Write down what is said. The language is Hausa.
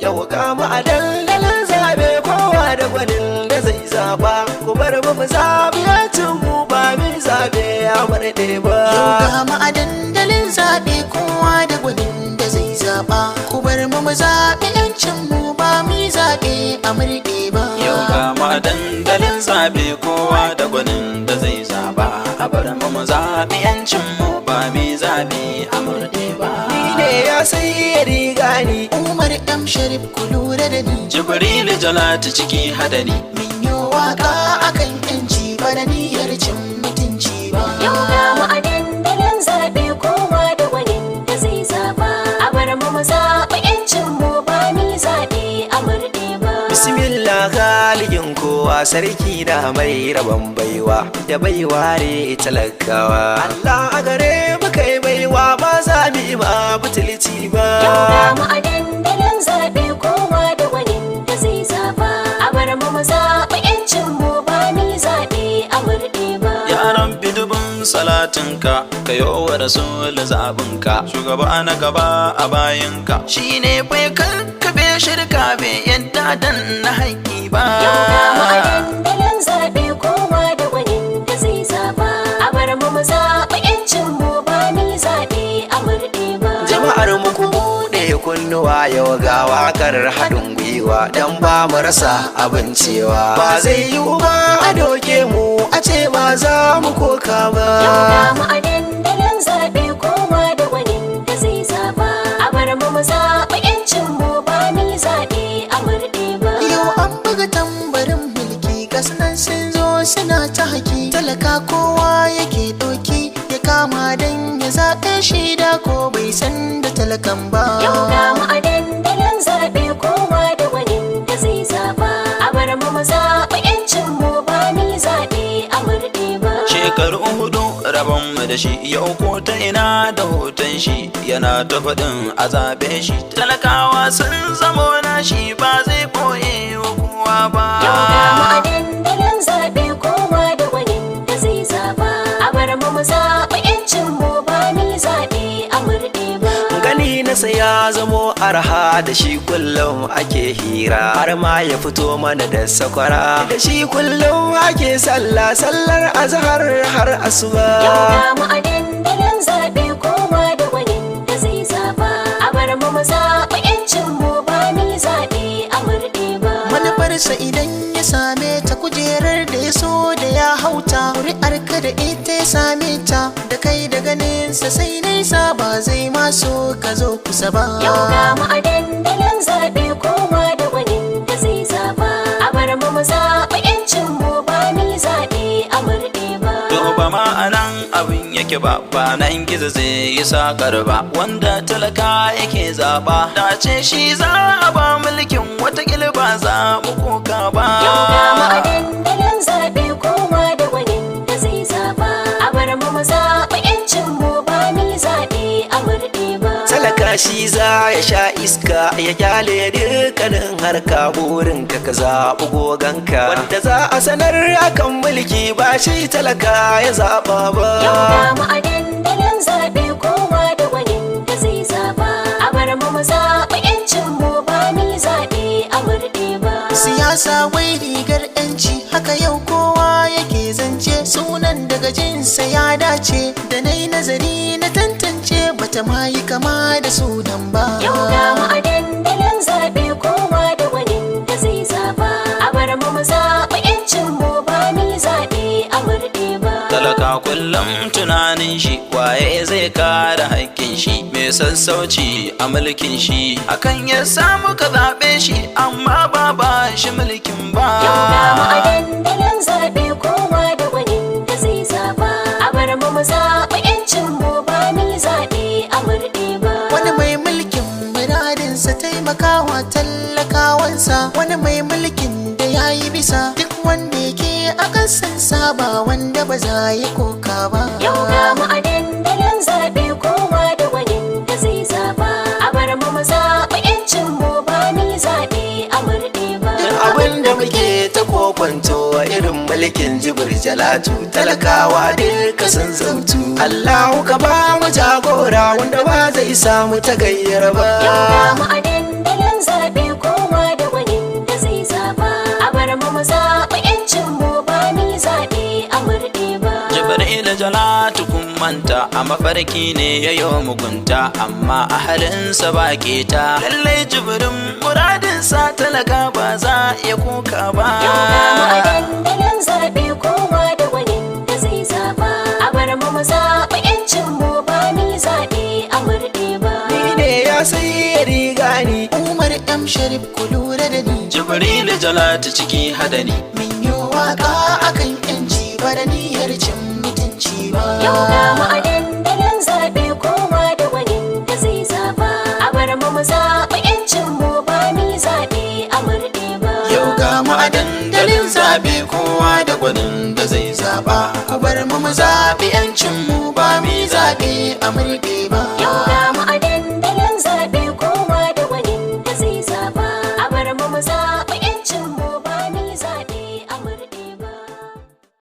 yau kama a dandalin zabe kowa da gwanin da zai zaba ku bar mu zabi yancin mu ba mi zabe a murɗe ba yau kama a dandalin zabe kowa da gwanin da zai zaba ku bar mu zabi yancin mu ba mi zabe a murɗe ba yau kama a dandalin zabe kowa da gwanin da zai zaba a bar mu zabi yancin mu ba mi zabe a murɗe ba ni ne ya sai riga ni Umar M Sharif ku lura da ni Jibril Jalatu ciki hadani min yi waka akan yanci ba da niyyar cin mutunci ba yau ga mu a dandalin zaɓe kowa da wani da zai zaba a bar mu zaɓi yancin mu ba ni zaɓe a murɗe ba bismillah galigin kowa sarki da mai rabon baiwa da baiwa re talakawa Allah a gare mu kai baiwa ba za mu yi ma butulci ba yau ga mu a dandalin zaɓe kowa da wani da zai zaba a bar mu zaɓi yancin mu ba ni zaɓe a murɗe ba yaran bidubin salatinka ka yi wa rasul zabinka shugaba na gaba a bayanka shine bai karkabe shirka bai yadda dan na haƙi ba yau ga mu a dandalin zaɓe kowa da wani da zai zaba a bar mu zaɓi yancin mu ba ni zaɓe a murɗe ba jama'ar mu ku buɗe kunnuwa yau ga wakar haɗin gwiwa dan ba mu rasa abin cewa ba zai yi ba a doke mu a ce ba za mu koka ba yau ga mu a dandalin zaɓe kowa da wani da zai zaba a bar mu zaɓi yancin mu ba ni zaɓe a murɗe ba yau an buga tambarin mulki gasnan sun zo suna ta haki talaka kowa yake ɗauki ya kama dan ya zaɓe shi da ko bai san da talakan ba yau ga mu a dandalin zaɓe kowa da wani da zai zaba a bar mu zaɓi yancin mu ba ni zaɓe a murɗe ba shekaru hudu rabon mu da shi yau ko ta ina da hoton shi yana ta faɗin a zaɓe shi talakawa sun zamo na shi ba zai ɓoye wa kowa ba yau ga mu a dandalin zaɓe kowa da wani da zai zaba a bar mu zaɓi yancin mu ba ni zaɓe a murɗe ba gani nasa ya zamo arha da shi kullum ake hira har ma ya fito mana da sakwara da shi kullum ake sallar azhar har asuba yau ga mu a dandalin zaɓe kowa da wani da zai zaba a bar mu zaɓi yancin mu ba ni zaɓe a murɗe ba manufarsa idan ya same ta kujerar da ya so da ya hauta ƙuri'ar ka da ita ya same ta da kai da ganinsa sai nesa ba zai maso ka zo kusa ba yau ga mu a dandalin zaɓe kowa da wani da zai zaba a bar mu zaɓi yancin mu ba ni zaɓe a murɗe ba to ba ma anan abin yake ba nan gizo zai yi sakar ba wanda talaka yake zaba dace shi za a ba mulkin watakila ba za mu koka ba yau ga mu a dandalin zaɓe kowa da wani da zai zaba a bar mu zaɓi yancin mu ba ni zaɓe a murɗe ba talaka shi za ya sha iska ya kyale dukkanin harka burin ka zaɓi goganka wanda za a sanar akan mulki ba shi talaka ya zaɓa ba yau ga mu a dandalin zaɓe kowa da wani da zai zaba a bar mu zaɓi yancin mu ba ni zaɓe a murɗe ba siyasa wai rigar yanci haka yau kowa yake zance sunan daga jinsa ya dace da na yi nazari na tantance bata ma yi kama da sunan ba yau ga mu a dandalin zaɓe kowa da wani da zai zaba a bar mu zaɓi yancin mu ba ni zaɓe a murɗe ba talaka kullum tunanin shi waye zai kare haƙƙin shi mai sassauci a mulkin shi akan ya samu ka zaɓe shi amma ba shi mulkin ba yau ga mu a dandalin zaɓe kowa da wani da zai zaba a bar mu zaɓi yancin mu ba ni zaɓe a murɗe ba wani mai mulkin muradinsa taimakawa talakawansa wani mai mulkin da ya yi bisa duk wanda yake a ƙasansa ba wanda ba za yi koka ba yau ga mu a dandalin zaɓe kowa da wani da zai zaba a bar mu zaɓi yancin mu ba ni zaɓe a murɗe ba abin da muke ta kokwanto irin mulkin Jibir Jalatu talakawa duka sun zautu Allahu ka ba mu jagora wanda ba zai samu ta gayyar ba yau ga mu a dandalin dandalin zaɓe kowa da gwanin da zai zaba. A bar mu zaɓi 'yancin mu ba ni zaɓe a murɗe ba. Jibril Jalatu kun manta a mafarki ne ya yi mugunta amma a halinsa ba keta. Lallai Jibrin muradinsa talaka ba za ya kuka ba. Yau ga mu a dandalin zaɓe kowa da gwanin da zai zaba. A bar mu zaɓi 'yancin mu ba ni zaɓe a murɗe ba. Ni ne ya sai riga ni Umar M Sharif ku lura da ni. Jibril Jalatu ciki hadani. Min yi waka akan yanci ba da niyyar cin mutunci ba. Yau ga mu a dandalin zaɓe kowa da gwanin da zai zaba. A bar mu zaɓi 'yancin mu ba ni zaɓe a murɗe ba. Yau ga mu a dandalin zaɓe kowa da gwanin da zai zaɓa. A bar mu zaɓi 'yancin mu ba mi zaɓe a murɗe ba.